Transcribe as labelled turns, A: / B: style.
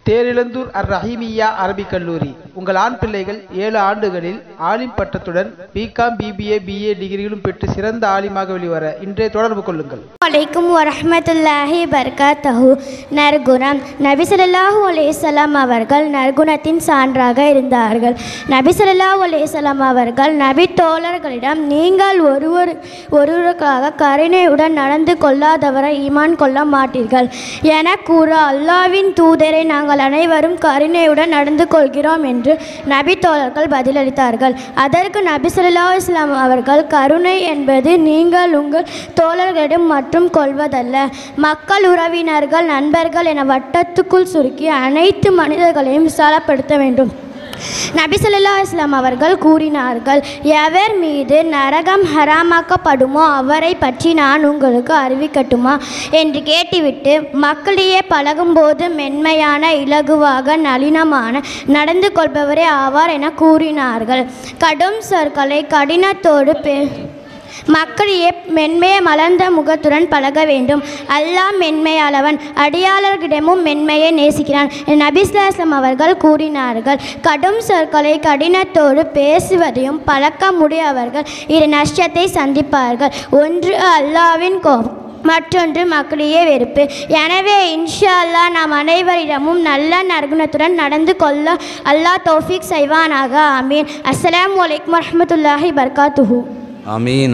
A: தேரிழந்தூர் அர் ரஹீமியா அரபிக் கல்லூரி. உங்கள் ஆண் பிள்ளைகள் 7 ஆண்டுகளில் ஆலிம் பட்டத்துடன் பிகாம், பிபிஏ, பிஏ டிகிரிகளும் பெற்று சிறந்த ஆலிமாக வெளிவர இன்றே தொடர்பு கொள்ளுங்கள்.
B: அலைக்கும் வரஹ்மத்துல்லாஹி பரகாத்தஹு. நற்குணம். நபி ஸல்லல்லாஹு அலைஹி வஸல்லம் அவர்கள் நற்குணத்தின் சான்றாக இருந்தார்கள். நபி ஸல்லல்லாஹு அலைஹி வஸல்லம் அவர்கள் நபி தோழர்களிடம், நீங்கள் ஒருவருக்காக கருணையுடன் நடந்து கொள்ளாதவரை ஈமான் கொள்ள மாட்டீர்கள் என கூற, அல்லாஹ்வின் தூதரை, நாங்கள் அனைவரும் கருணையுடன் நடந்து கொள்கிறோம் என்று நபி தோழர்கள் பதிலளித்தார்கள். அதற்கு நபி ஸல்லல்லாஹு அலைஹி வஸல்லம் அவர்கள், கருணை என்பது நீங்கள் உங்கள் தோழர்களிடம் மற்றும் கொள்வதல்ல, மக்கள், உறவினர்கள், நண்பர்கள் என வட்டத்துக்குள் சுருக்கி அனைத்து மனிதர்களையும் விசாலப்படுத்த வேண்டும். நபி ஸல்லல்லாஹு அலைஹி வஸல்லம் அவர்கள் கூறினார்கள், எவர் மீது நரகம் ஹராமாக்கப்படுமோ அவரை பற்றி நான் உங்களுக்கு அறிவிக்கட்டுமா என்று கேட்டுவிட்டு, மக்களிடையே பழகும்போது மென்மையான, இலகுவாக, நளினமான நடந்து கொள்பவரே ஆவார் என கூறினார்கள். கடும் சொற்களை கடினத்தோடு மக்களிடையே மென்மைய மலர்ந்த முகத்துடன் பழக வேண்டும். அல்லாஹ் மென்மையாளவன், அடியாளர்களிடமும் மென்மையை நேசிக்கிறான். நபி ஸல்லல்லாஹு அலைஹி வஸல்லம் அவர்கள் கூறினார்கள், கடும் சொற்களை கடினத்தோடு பேசுவதையும் பழக்கமுடையவர்கள் 2 நஷ்டத்தை சந்திப்பார்கள். ஒன்று அல்லாஹ்வின் கோபம், மற்றொன்று மக்களிடையே வெறுப்பு. எனவே இன்ஷா அல்லாஹ் நாம் அனைவரிடமும் நல்ல நற்குணத்துடன் நடந்து கொள்ள அல்லாஹ் தௌஃபீக் செய்வானாக. ஆமீன். அஸ்ஸலாமு அலைக்கும் வரஹ்மத்துல்லாஹி வபரகாத்துஹு.
C: ஆமீன்.